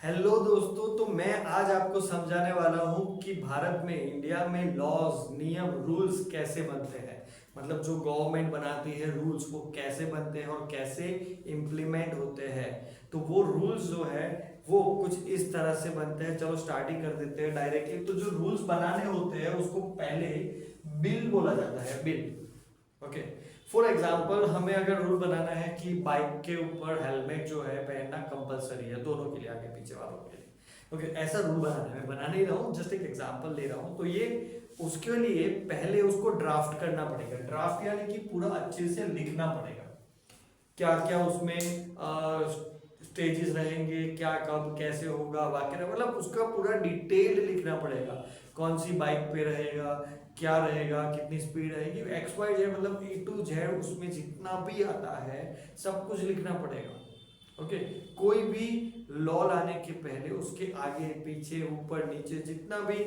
Hello दोस्तों, तो मैं आज आपको समझाने वाला हूँ कि भारत में, इंडिया में लॉज, नियम, रूल्स कैसे बनते हैं। मतलब जो गवर्नमेंट बनाती है रूल्स, वो कैसे बनते हैं और कैसे इम्प्लीमेंट होते हैं। तो वो रूल्स जो है वो कुछ इस तरह से बनते हैं। चलो स्टार्टिंग कर देते हैं डायरेक्टली। तो जो रूल्स बनाने होते हैं उसको पहले बिल बोला जाता है, बिल। ओके, फॉर एग्जाम्पल हमें अगर रूल बनाना है कि बाइक के ऊपर हेलमेट जो है पहनना कंपलसरी है दोनों के लिए, आगे पीछे वालों के लिए। ओके, ऐसा रूल बनाना है। मैं बना नहीं रहा हूँ, जस्ट एक एग्जांपल ले रहा हूँ। तो ये उसके लिए पहले उसको ड्राफ्ट करना पड़ेगा। ड्राफ्ट यानी कि पूरा अच्छे से लिखना पड़ेगा, क्या क्या उसमें स्टेजेस रहेंगे, क्या कब कैसे होगा वगैरह। मतलब उसका पूरा डिटेल्ड लिखना पड़ेगा। कौन सी बाइक पे रहेगा, क्या रहेगा, कितनी स्पीड रहेगी, एक्स वाई जेड, मतलब ए टू जेड उसमें जितना भी आता है सब कुछ लिखना पड़ेगा। ओके, कोई भी लॉ लाने के पहले उसके आगे पीछे ऊपर नीचे जितना भी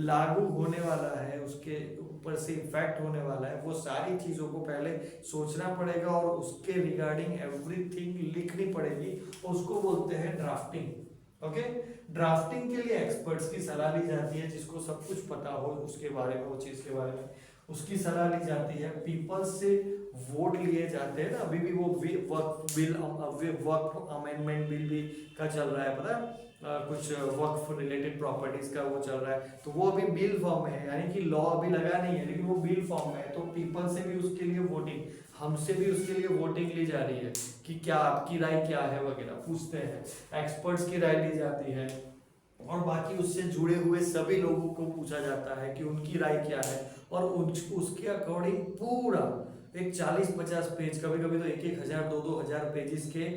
लागू होने वाला है, उसके ऊपर से इफेक्ट होने वाला है, वो सारी चीजों को पहले सोचना पड़ेगा और उसके रिगार्डिंग एवरीथिंग लिखनी पड़ेगी। उसको बोलते हैं ड्राफ्टिंग। ओके, ड्राफ्टिंग के लिए एक्सपर्ट्स की सलाह ली जाती है, जिसको सब कुछ पता हो उसके बारे में, वो चीज के बारे में उसकी सलाह ली जाती है। पीपल्स से वोट लिए जाते हैं ना। अभी भी वो वक्फ बिल, वक्फ अमेंडमेंट बिल भी का चल रहा है, पता है? कुछ वक्फ रिलेटेड प्रॉपर्टीज का वो चल रहा है। तो वो अभी बिल फॉर्म में है, यानी कि लॉ अभी लगा नहीं है लेकिन वो बिल फॉर्म में है। तो पीपल से भी उसके लिए वोटिंग, हमसे भी उसके लिए वोटिंग ली जा रही है कि क्या आपकी राय क्या है वगैरह पूछते हैं। एक्सपर्ट्स की राय ली जाती है और बाकी उससे जुड़े हुए सभी लोगों को पूछा जाता है कि उनकी राय क्या है। और उसके अकॉर्डिंग पूरा एक 40-50 पेज, कभी कभी तो 1,000 2,000 पेजेस के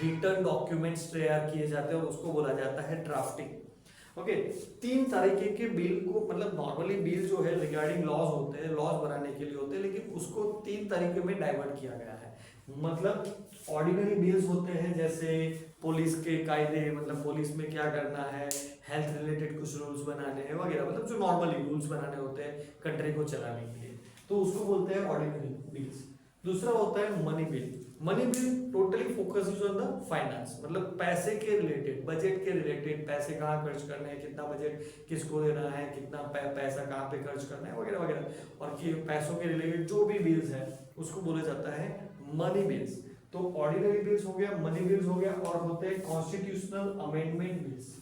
रिटर्न डॉक्यूमेंट्स तैयार किए जाते हैं और उसको बोला जाता है ड्राफ्टिंग। ओके, तीन तरीके के बिल को, मतलब नॉर्मली बिल जो है रिगार्डिंग लॉज होते हैं, लॉज बनाने के लिए होते हैं, लेकिन उसको तीन तरीके में डाइवर्ट किया गया है। मतलब ऑर्डिनरी बिल्स होते हैं, जैसे पुलिस के कायदे, मतलब पुलिस में क्या करना है, हेल्थ रिलेटेड कुछ रूल्स बनाने हैं वगैरह, मतलब जो नॉर्मली रूल्स बनाने होते हैं कंट्री को चलाने के लिए, तो उसको बोलते हैं ऑर्डिनरी बिल्स। दूसरा होता है money bill. Money bill totally focus on the finance, मतलब पैसे के रिलेटेड, बजट के रिलेटेड, पैसे कहाँ खर्च करने हैं, कितना बजट किसको देना है, कितना पैसा कहाँ पे खर्च करना है वगैरह वगैरह। और कि पैसों के रिलेटेड जो भी बिल्स है उसको बोला जाता है मनी बिल्स। तो ऑर्डिनरी बिल्स हो गया, मनी बिल्स हो गया, और होते हैं कॉन्स्टिट्यूशनल अमेंडमेंट बिल्स।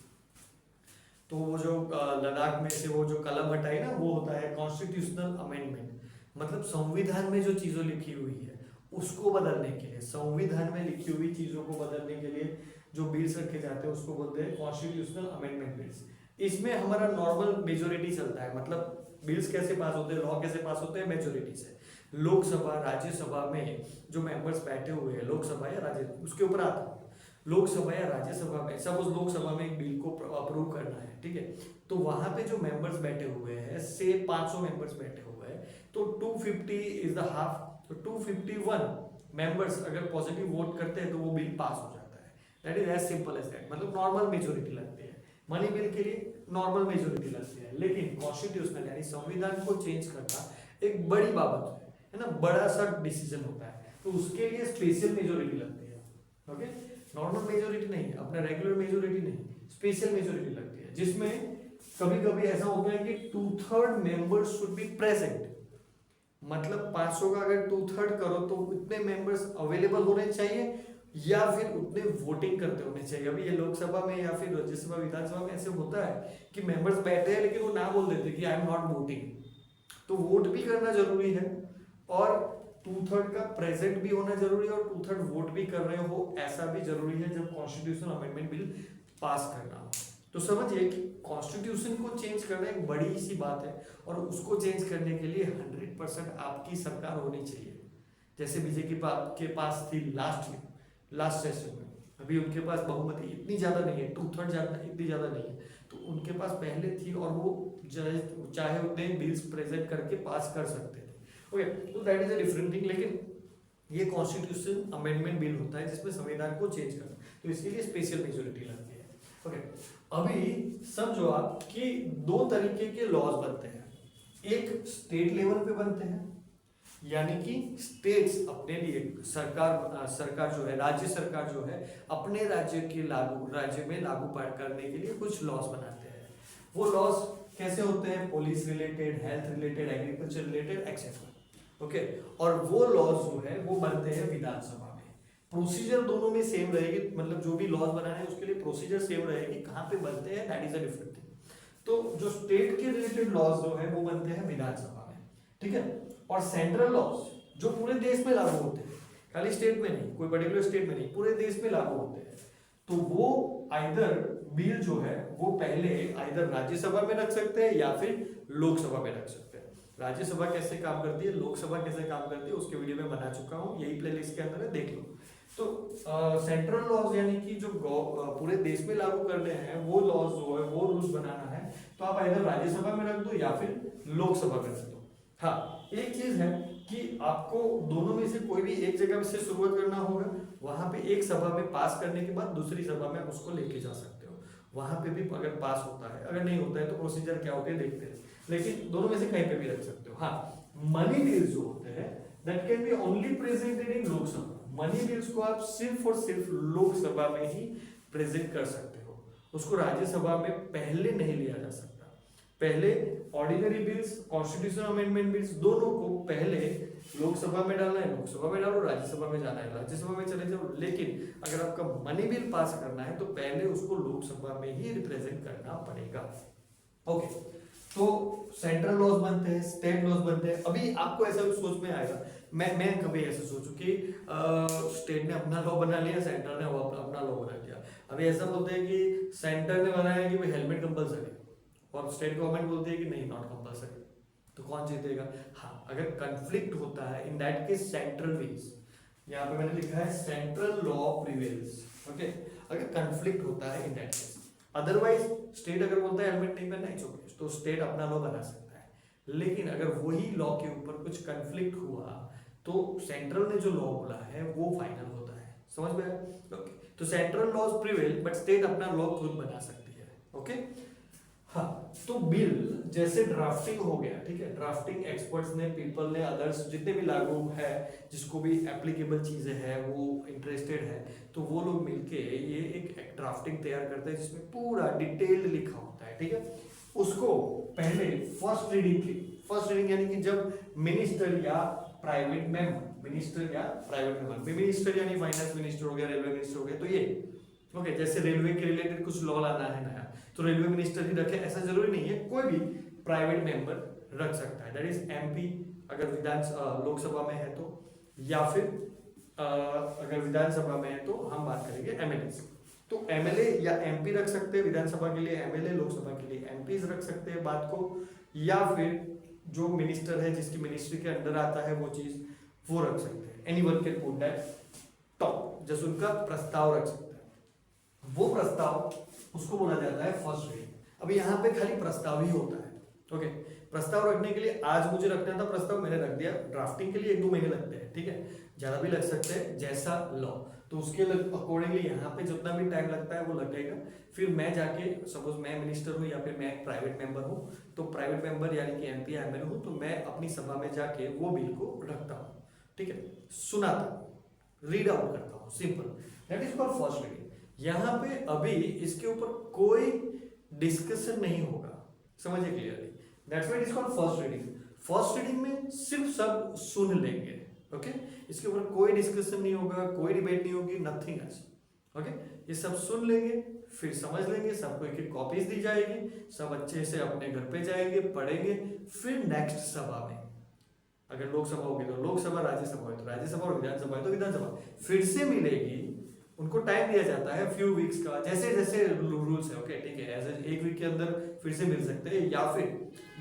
तो वो जो लद्दाख में से वो जो कलम हटाई ना, वो होता है कॉन्स्टिट्यूशनल अमेंडमेंट। मतलब संविधान में जो चीजों लिखी हुई है उसको बदलने के लिए, संविधान में लिखी हुई चीजों को बदलने के लिए जो बिल्स रखे जाते हैं उसको बोलते हैं कॉन्स्टिट्यूशनल अमेंडमेंट बिल्स। इसमें हमारा नॉर्मल मेजोरिटी चलता है। मतलब बिल्स कैसे पास होते हैं, लॉ कैसे पास होते हैं, मेजोरिटी से। लोकसभा राज्यसभा में जो मेंबर्स बैठे हुए हैं, लोकसभा या राज्य, उसके ऊपर आता है। लोकसभा या राज्यसभा में, सपोज लोकसभा में एक बिल को अप्रूव करना है, ठीक है, तो वहां पे जो मेंबर्स बैठे हुए हैं, से 500 मेंबर्स बैठे हुए हैं, तो 250 इज द हाफ, तो 251 मेंबर्स अगर पॉजिटिव वोट करते हैं तो वो बिल पास हो जाता है। That is as simple as that. मतलब नॉर्मल मेजोरिटी लगती है। मनी बिल के लिए नॉर्मल मेजोरिटी लगती है, लेकिन कॉन्स्टिट्यूशनल यानी संविधान को चेंज करना एक बड़ी बाबत है ना, बड़ा सा डिसीजन होता है, तो उसके लिए स्पेशल मेजोरिटी लगती है। ओके, नॉर्मल मेजोरिटी नहीं, अपना रेगुलर मेजोरिटी नहीं, स्पेशल मेजोरिटी लगती है, जिसमें कभी कभी ऐसा होता है कि 2/3 मेंबर्स शुड बी प्रेजेंट। मतलब 500 का अगर 2/3 करो तो उतने मेंबर्स अवेलेबल होने चाहिए या फिर उतने वोटिंग करते होने चाहिए। अभी ये लोकसभा में या फिर राज्यसभा विधानसभा में ऐसे होता है कि मेंबर्स बैठे हैं लेकिन वो ना बोल देते कि आई एम नॉट वोटिंग। तो वोट भी करना जरूरी है और 2/3 का प्रेजेंट भी होना जरूरी है और 2/3 वोट भी कर रहे हो ऐसा भी जरूरी है जब कॉन्स्टिट्यूशन अमेंडमेंट बिल पास करना हो। तो समझिए कि कॉन्स्टिट्यूशन को चेंज करना एक बड़ी सी बात है और उसको चेंज करने के लिए 100% आपकी सरकार होनी चाहिए। जैसे बीजेपी के पास थी लास्ट सेशन में, अभी उनके पास बहुमति इतनी ज्यादा नहीं है, 2/3 ज्यादा, इतनी ज्यादा नहीं है, तो उनके पास पहले थी और वो चाहे उतने बिल्स प्रेजेंट करके पास कर सकते थे। ओके, तो that is a different thing. लेकिन ये कॉन्स्टिट्यूशन अमेंडमेंट बिल होता है जिसमें संविधान को चेंज करना, तो इसके लिए स्पेशल मेजोरिटी लगती है। ओके, अभी समझो आप कि दो तरीके के लॉज बनते हैं। एक स्टेट लेवल पे बनते हैं यानी कि स्टेट्स अपने लिए सरकार जो है, राज्य सरकार जो है, अपने राज्य में लागू करने के लिए कुछ लॉज बनाते हैं। वो लॉज कैसे होते हैं? Police related, health related, agriculture related etcetera. Okay, और वो लॉज जो है वो बनते हैं विधानसभा में। प्रोसीजर दोनों में सेम रहेगी, मतलब जो भी लॉज बनाने हैं उसके लिए प्रोसीजर सेम रहेगी, कहाँ पे बनते हैं that is a different thing. तो जो स्टेट के रिलेटेड लॉज जो है वो बनते हैं विधानसभा में, ठीक है। और सेंट्रल लॉज जो पूरे देश में लागू होते हैं, खाली स्टेट में नहीं, कोई पर्टिकुलर स्टेट में नहीं, पूरे देश में लागू होते हैं, तो वो आइदर बिल जो है वो पहले आइदर राज्यसभा में रख सकते हैं या फिर लोकसभा में रख सकते हैं। राज्यसभा कैसे काम करती है, लोकसभा कैसे काम करती है, उसके वीडियो में बना चुका हूँ, यही प्लेलिस्ट के अंदर है, देख लो। तो सेंट्रल लॉज यानी कि जो पूरे देश में लागू करने हैं वो लॉज जो है, वो रूल्स बनाना है, तो आप इधर राज्यसभा में रख दो या फिर लोकसभा में रख दो। हाँ, एक चीज है कि आपको दोनों में से कोई भी एक जगह से शुरुआत करना होगा, वहां पे एक सभा में पास करने के बाद दूसरी सभा में उसको लेके जा सकते हो, वहां पे भी अगर पास होता है, अगर नहीं होता है तो प्रोसीजर क्या होते हैं देखते हैं, लेकिन दोनों में से कहीं पे भी रख सकते हो। हाँ, मनी बिल्स जो होते हैं that can be only presented in Lok Sabha. Money bills को आप सिर्फ और सिर्फ लोकसभा में ही प्रेजेंट कर सकते हो, उसको राज्यसभा में पहले नहीं लिया जा सकता। पहले ordinary bills, constitution amendment bills, दोनों को पहले लोकसभा में डालना है, लोकसभा में डालो, राज्यसभा में जाना है, राज्यसभा में चले जाओ। लेकिन अगर आपका मनी बिल पास करना है तो पहले उसको लोकसभा में ही रिप्रेजेंट करना पड़ेगा। ओके, तो सेंट्रल लॉज बनते हैं, स्टेट लॉज बनते हैं। अभी आपको ऐसा सोच में आएगा, मैं कभी ऐसे सोचूं कि स्टेट ने अपना लॉ बना लिया, सेंटर ने अपना लॉ बना लिया। अभी ऐसा बोलते हैं कि सेंटर ने बनाया कि भाई हेलमेट कंपलसरी, और स्टेट गवर्नमेंट बोलती है कि नहीं, नॉट कंपलसरी, तो कौन जीतेगा? हाँ, अगर कंफ्लिक्ट होता है in that case central wins. यहाँ पे मैंने लिखा है सेंट्रल लॉ प्रिवेल्स। ओके, अगर कंफ्लिक्ट होता है in that case, otherwise state अगर बोलता है हेलमेट नहीं पहनना, इट्स ओके, तो स्टेट अपना लॉ बना सकता है। लेकिन अगर वही लॉ के ऊपर कुछ कंफ्लिक्ट हुआ तो सेंट्रल ने जो लॉ बोला है वो फाइनल होता है। समझ में आया? ओके, तो central laws prevail but state अपना लॉ खुद बना सकती है। ओके, हाँ, तो बिल जैसे ड्राफ्टिंग हो गया, ठीक है, ड्राफ्टिंग एक्सपर्ट्स ने, पीपल ने, अदर्स जितने भी लागू है, जिसको भी एप्लीकेबल चीजें हैं वो इंटरेस्टेड है, तो वो लोग मिलके ये एक ड्राफ्टिंग तैयार करते हैं जिसमें पूरा डिटेल्ड लिखा होता है, ठीक है। उसको पहले फर्स्ट रीडिंग यानी कि जब मिनिस्टर या प्राइवेट मेंबर, मिनिस्टर यानी फाइनेंस मिनिस्टर हो गया, रेलवे मिनिस्टर हो गया, तो ये ओके, जैसे रेलवे के रिलेटेड कुछ लॉ लाना है नया, तो रेलवे मिनिस्टर ही रखे, ऐसा जरूरी नहीं है, कोई भी प्राइवेट मेंबर रख सकता है, दैट इज एमपी अगर लोकसभा में है तो, या फिर अगर विधानसभा में है तो हम बात करेंगे एमएलए। तो एमएलए या एमपी रख सकते हैं, विधानसभा के लिए एमएलए, लोकसभा के लिए एमपीज रख सकते हैं बात को, या फिर जो मिनिस्टर है जिसकी मिनिस्ट्री के अंडर आता है वो चीज वो रख सकते हैं। Anyone can put that top, जैसे उनका प्रस्ताव रख सकते हैं, वो प्रस्ताव उसको बोला जाता है फर्स्ट रीडिंग। अभी यहाँ पे खाली प्रस्ताव ही होता है। ओके, प्रस्ताव रखने के लिए आज मुझे रखना था प्रस्ताव, मैंने रख दिया। ड्राफ्टिंग के लिए 1-2 महीने लगते हैं, ठीक है, ज्यादा भी लग सकते हैं जैसा लॉ, तो उसके अकॉर्डिंगली यहाँ पे जितना भी टाइम लगता है वो लगेगा। फिर मैं जाके, सपोज मैं मिनिस्टर हूँ या फिर मैं प्राइवेट मेंबर हूँ, तो प्राइवेट मेंबर यानी कि एमपी या एमएलए हूँ, तो मैं अपनी सभा में जाके वो बिल को रखता हूँ, ठीक है, सुनाता हूँ, रीड आउट करता हूँ, simple, that is called first reading. यहाँ पे अभी इसके ऊपर कोई डिस्कशन नहीं होगा, समझिए clearly, that's why it is called first reading. First reading में सिर्फ सब सुन लेंगे, ओके, इसके ऊपर कोई डिस्कशन नहीं होगा, कोई डिबेट नहीं होगी, नथिंग एल्स। ओके, ये सब सुन लेंगे, फिर समझ लेंगे, सबको एक कॉपीज दी जाएगी, सब अच्छे से अपने घर पे जाएंगे, पढ़ेंगे, फिर नेक्स्ट सभा में, अगर लोकसभा होगी तो लोकसभा, राज्यसभा है तो राज्यसभा, और विधानसभा है तो विधानसभा, फिर से मिलेगी। उनको टाइम दिया जाता है फ्यू वीक्स का, जैसे जैसे रूल्स है, ओके, ठीक है, ऐसे 1 वीक के अंदर फिर से मिल सकते हैं, या फिर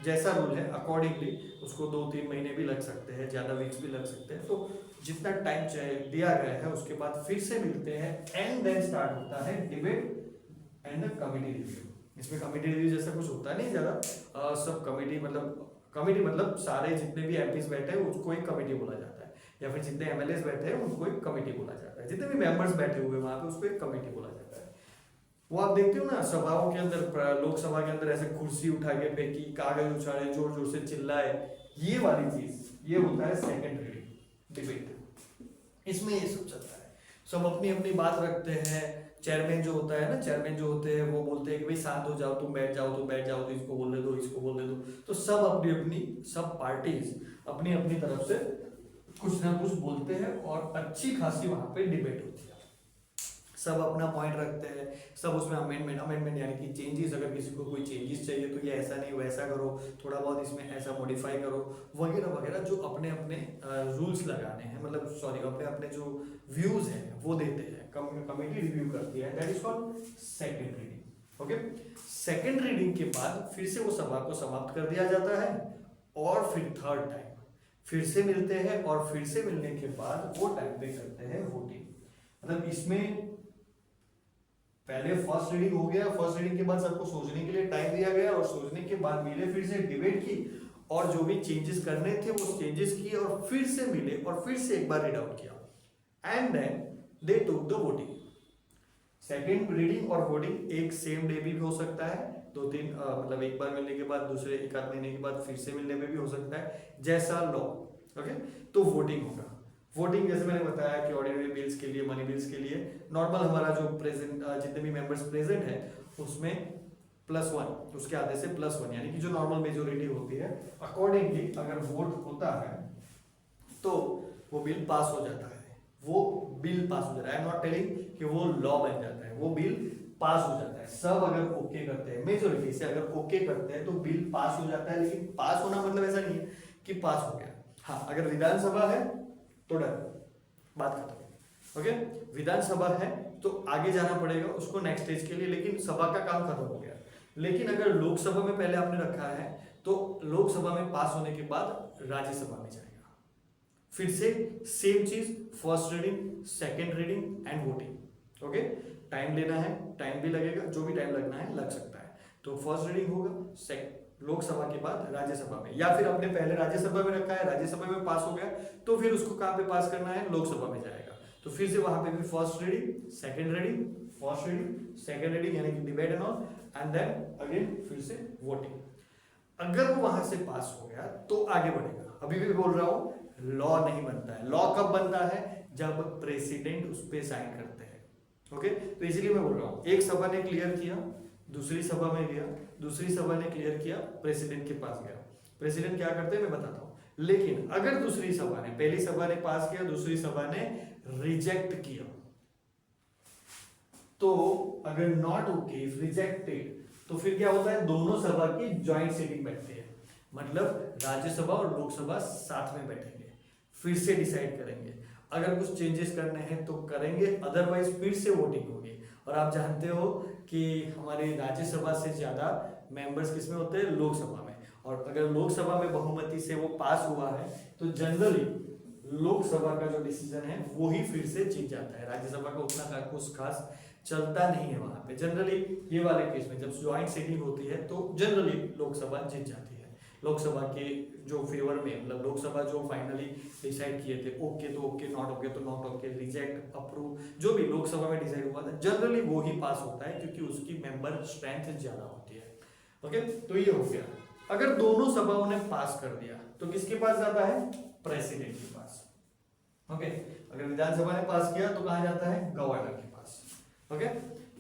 जैसा रूल है अकॉर्डिंगली उसको 2-3 महीने भी लग सकते हैं, ज्यादा वीक्स भी लग सकते हैं, तो जितना टाइम दिया गया है उसके बाद फिर से मिलते हैं, एंड देन स्टार्ट होता है डिबेट एंड कमिटी रिव्यू। इसमें कमिटी रिव्यू जैसा कुछ होता नहीं ज्यादा, सब कमिटी मतलब सारे जितने भी एमपीज बैठे हैं उसको एक कमेटी बोला जाता है, या फिर जितने एमएलए बैठे हैं उनको एक कमेटी बोला जाता है, जितने भी मेंबर्स बैठे हुए वहां पे उसको एक कमेटी बोला जाता है। वो आप देखते हो ना सभाओं के अंदर, लोकसभा के अंदर ऐसे कुर्सी उठा के फेंकी, कागज उछाले, जोर जोर से चिल्लाए, ये वाली चीज ये होता है सेकंड रीडिंग डिबेट। इसमें ये सब चलता है, सब अपनी अपनी बात रखते हैं। चेयरमैन जो होता है ना, चेयरमैन जो होते हैं वो बोलते हैं कि भाई शांत हो जाओ, तुम बैठ जाओ, तुम बैठ जाओ, तो इसको बोलने दो, इसको बोलने दो। तो सब अपनी अपनी, सब पार्टीज अपनी अपनी तरफ से कुछ ना कुछ बोलते हैं और अच्छी खासी वहां पे डिबेट होती है। सब अपना पॉइंट रखते हैं, सब उसमें अमेंडमेंट यानी कि चेंजेस, अगर किसी को कोई चेंजेस चाहिए तो ये ऐसा नहीं वैसा करो, थोड़ा बहुत इसमें ऐसा मॉडिफाई करो, वगैरह वगैरह, जो अपने अपने रूल्स लगाने हैं, मतलब सॉरी अपने अपने जो व्यूज हैं वो देते हैं। कमेटी रिव्यू करती है, that is called second reading. Okay, second reading के बाद फिर से वो सभा को समाप्त कर दिया जाता है और फिर थर्ड टाइम फिर से मिलते हैं और फिर से मिलने के बाद वो टाइम पे करते हैं वोटिंग। मतलब इसमें पहले फर्स्ट रीडिंग हो गया, फर्स्ट रीडिंग के बाद सबको सोचने के लिए टाइम दिया गया और सोचने के बाद मिले, फिर से डिबेट की और जो भी चेंजेस करने थे वो चेंजेस किए और फिर से मिले और फिर से एक बार रीड आउट किया and then they took the voting. Second reading और वोटिंग एक सेम डे भी हो सकता है, दो तीन मतलब एक बार मिलने के बाद दूसरे एक आध महीने के बाद फिर से मिलने में भी हो सकता है, जैसा लॉ। ओके, तो वोटिंग होगा। वोटिंग जैसे मैंने बताया कि ऑर्डिनरी बिल्स के लिए, मनी बिल्स के लिए नॉर्मल हमारा जो प्रेजेंट जितने भी मेंबर्स प्रेजेंट है उसमें +1, उसके आधे से +1 यानी कि जो नॉर्मल मेजोरिटी होती है, अकॉर्डिंगली अगर वोट होता है तो वो बिल पास हो जाता है। वो बिल पास हो जाता है, आई एम नॉट टेलिंग कि वो लॉ बन जाता है, वो बिल पास हो जाता है। सब अगर ओके करते हैं, मेजोरिटी से अगर ओके करते हैं तो बिल पास हो जाता है। लेकिन पास होना मतलब ऐसा नहीं है कि पास हो गया। हाँ, अगर विधानसभा है तो डन, बात खत्म। ओके, विधानसभा है तो आगे जाना पड़ेगा उसको नेक्स्ट स्टेज के लिए, लेकिन सभा का काम खत्म हो गया। लेकिन अगर लोकसभा में पहले आपने रखा है तो लोकसभा में पास होने के बाद राज्यसभा में जाएगा। फिर से सेम चीज, first reading, second reading and voting. Okay, time लेना है, टाइम भी लगेगा, जो भी टाइम लगना है लग सकता है। तो फर्स्ट रीडिंग होगा लोकसभा के बाद राज्यसभा में, या फिर आपने पहले राज्यसभा में रखा है, राज्यसभा में पास हो गया तो फिर उसको कहां पे पास करना है, लोकसभा में जाएगा। तो फिर से वहां पे भी first reading, second reading, first reading, second reading यानी कि debate and all, and then again फिर से वोटिंग। अगर वो वहां से पास हो गया तो आगे बढ़ेगा। अभी भी बोल रहा हूं, लॉ नहीं बनता है। लॉ कब बनता है, जब प्रेसिडेंट उस पर साइन करते हैं। ओके, तो इसलिए मैं बोल रहा हूं, एक सभा ने क्लियर किया, दूसरी सभा में गया, दूसरी सभा ने क्लियर किया, प्रेसिडेंट के पास गया। प्रेसिडेंट क्या करते हैं मैं बताता हूं। लेकिन अगर दूसरी सभा ने, पहली सभा ने पास किया, दूसरी सभा ने रिजेक्ट किया, तो अगर नॉट ओके, इफ रिजेक्टेड, तो फिर क्या होता है, दोनों सभा की ज्वाइंट सीटिंग बैठती है। मतलब राज्यसभा और लोकसभा साथ में बैठेंगे, फिर से डिसाइड करेंगे। अगर कुछ चेंजेस करने हैं तो करेंगे, अदरवाइज फिर से वोटिंग होगी। और आप जानते हो कि हमारी राज्यसभा से ज्यादा मेंबर्स किसमें होते हैं, लोकसभा में। और अगर लोकसभा में बहुमति से वो पास हुआ है तो जनरली लोकसभा का जो डिसीजन है वो ही फिर से जीत जाता है। राज्यसभा का उतना कुछ खास चलता नहीं है वहां पे। जनरली ये वाले केस में जब ज्वाइंट सीटिंग होती है तो जनरली लोकसभा जीत जाती है। लोकसभा के जो फेवर में, मतलब लोकसभा जो फाइनली डिसाइड किए थे, ओके तो ओके, नॉट ओके तो नॉट ओके, रिजेक्ट, अप्रूव, जो भी लोकसभा में डिसाइड हुआ था जनरली वो ही पास होता है, क्योंकि उसकी मेंबर स्ट्रेंथ ज्यादा होती है। ओके, तो ये हो गया। अगर दोनों सभाओं ने पास कर दिया तो किसके पास जाता है, प्रेसिडेंट के पास। ओके, अगर विधानसभा ने पास किया तो कहां जाता है, गवर्नर के पास। ओके,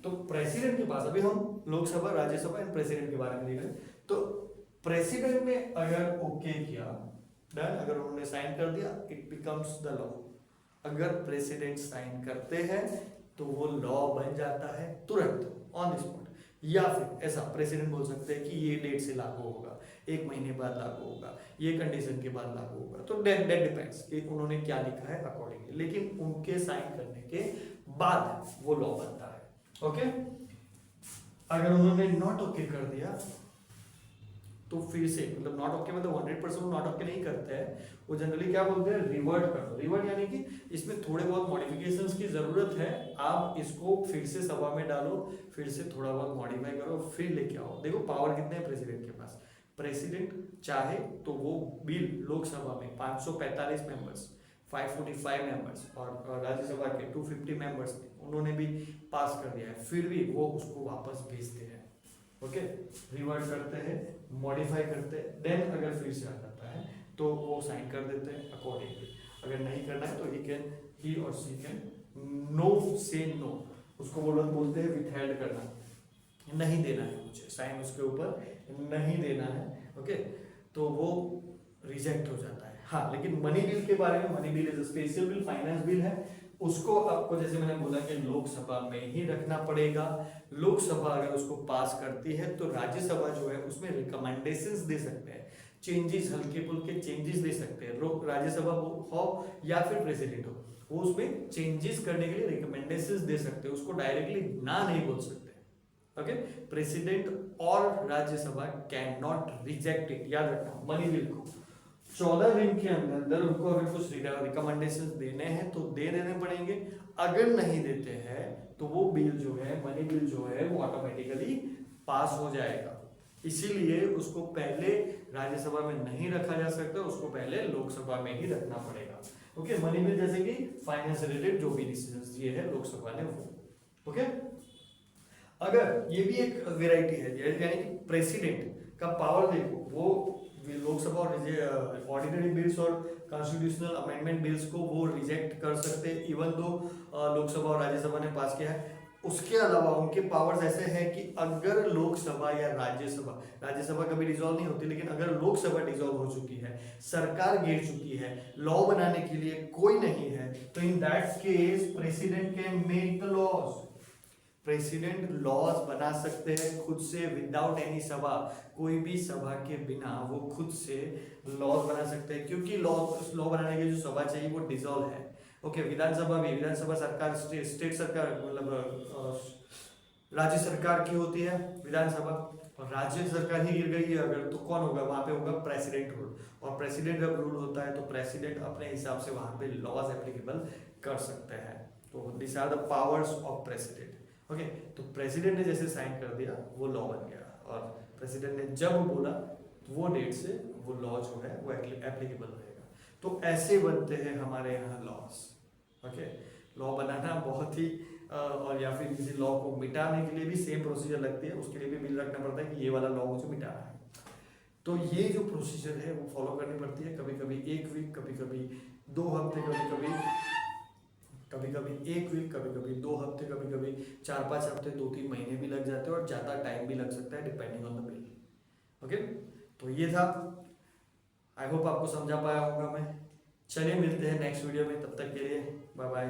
तो प्रेसिडेंट के पास, अभी हम लोकसभा, राज्यसभा एंड प्रेसिडेंट के बारे में देख रहे हैं। तो प्रेसिडेंट ने अगर ओके किया, डन, अगर उन्होंने साइन कर दिया, इट बिकम्स द लॉ। अगर प्रेसिडेंट साइन करते हैं तो वो लॉ बन जाता है तुरंत, ऑन द स्पॉट। या फिर ऐसा प्रेसिडेंट बोल सकते हैं कि ये डेट से लागू होगा, एक महीने बाद लागू होगा, ये कंडीशन के बाद लागू होगा। तो डेट डिपेंड्स कि उन्होंने क्या लिखा है अकॉर्डिंगली, लेकिन उनके साइन करने के बाद वो लॉ बनता है। ओके, अगर उन्होंने नॉट ओके कर दिया तो फिर से, मतलब नॉट ओके मतलब 100% नॉट ओके नहीं करते हैं, वो जनरली क्या बोलते हैं, रिवर्ट कर दो। रिवर्ट यानी कि इसमें थोड़े बहुत मॉडिफिकेशंस की जरूरत है, आप इसको फिर से सभा में डालो, फिर से थोड़ा बहुत मॉडिफाई करो, फिर लेके आओ। देखो पावर कितने हैं प्रेसिडेंट के पास। प्रेसिडेंट चाहे तो वो बिल लोकसभा में 545 मेंबर्स, 545 मेंबर्स और राज्यसभा के 250 मेंबर्स उन्होंने भी पास कर दिया है, फिर भी वो उसको वापस भेजते हैं। ओके, रिवर्ट करते हैं, मॉडिफाई करते हैं, देन अगर फिर से आ जाता है तो वो साइन कर देते हैं अकॉर्डिंगली। अगर नहीं करना है तो ही और शी कैन नो से नो, उसको बोलते हैं विथहेल्ड करना, नहीं देना है मुझे साइन उसके ऊपर नहीं देना है, ओके, तो वो रिजेक्ट हो जाता है। हाँ, लेकिन मनी बिल के बारे में, money bill is special bill, finance bill है, उसको आपको जैसे मैंने बोला कि लोकसभा में ही रखना पड़ेगा। लोकसभा अगर उसको पास करती है तो राज्यसभा जो है उसमें रिकमेंडेशंस दे सकते हैं, चेंजेस, हल्के फुल्के चेंजेस दे सकते हैं। राज्यसभा हो या फिर प्रेसिडेंट हो, वो उसमें चेंजेस करने के लिए रिकमेंडेशंस दे सकते हैं, उसको डायरेक्टली ना नहीं बोल सकते। ओके, प्रेसिडेंट और Rajya Sabha can not reject it, याद रखना मनी बिल को 14 दिन के अंदर उनको अगर कुछ रिकमेंडेशंस देने हैं तो दे देने पड़ेंगे। अगर नहीं देते हैं तो वो बिल जो है, मनी बिल जो है, वो ऑटोमेटिकली पास हो जाएगा। इसीलिए उसको पहले राज्यसभा में नहीं रखा जा सकता, उसको पहले लोकसभा में ही रखना पड़ेगा। ओके, मनी बिल जैसे कि फाइनेंस रिलेटेड जो भी डिसीजंस दिए हैं लोकसभा ने वो, ओके। अगर ये भी एक वेराइटी है, यानी कि प्रेसिडेंट का पावर देखो, वो लोकसभा और ऑर्डिनरी बिल्स और कॉन्स्टिट्यूशनल अमेंडमेंट बिल्स को वो रिजेक्ट कर सकते हैं, इवन दो लोकसभा और राज्यसभा ने पास किया है। उसके अलावा उनके पावर्स ऐसे हैं कि अगर लोकसभा या राज्यसभा कभी डिसॉल्व नहीं होती, लेकिन अगर लोकसभा डिसॉल्व हो चुकी है, सरकार गिर चुकी है, लॉ बनाने के लिए कोई नहीं है, तो in that case president can make the laws. President laws बना सकते हैं खुद से, विदाउट एनी सभा, कोई भी सभा के बिना वो खुद से लॉज बना सकते हैं, क्योंकि लॉ बनाने की जो सभा चाहिए वो डिसॉल्व है। ओके, विधानसभा सरकार, स्टेट सरकार, मतलब राज्य सरकार की होती है विधानसभा, और राज्य सरकार ही गिर गई है अगर, तो कौन होगा वहां पे? होगा प्रेसिडेंट रूल, और प्रेसिडेंट जब रूल होता है तो प्रेसिडेंट अपने हिसाब से वहां पे लॉज एप्लीकेबल कर सकते हैं। तो this are the powers of president. Okay, तो प्रेसिडेंट ने जैसे साइन कर दिया वो लॉ बन गया, और प्रेसिडेंट ने जब बोला तो वो डेट से वो लॉ जो है वो एप्लीकेबल रहेगा। तो ऐसे बनते हैं हमारे यहाँ लॉस। ओके, लॉ बनाना बहुत ही और या फिर किसी लॉ को मिटाने के लिए भी सेम प्रोसीजर लगती है, उसके लिए भी बिल रखना पड़ता है कि ये वाला लॉ मुझे मिटाना है। तो ये जो प्रोसीजर है वो फॉलो करनी पड़ती है, कभी कभी 1 वीक, कभी कभी 2 हफ्ते, कभी कभी 1 वीक, कभी कभी 2 हफ्ते, कभी कभी 4-5 हफ्ते, 2-3 महीने भी लग जाते हैं, और ज़्यादा टाइम भी लग सकता है depending on the bill. Okay, तो ये था, आई होप आपको समझा पाया होगा मैं। चलिए मिलते हैं नेक्स्ट वीडियो में, तब तक के लिए बाय बाय।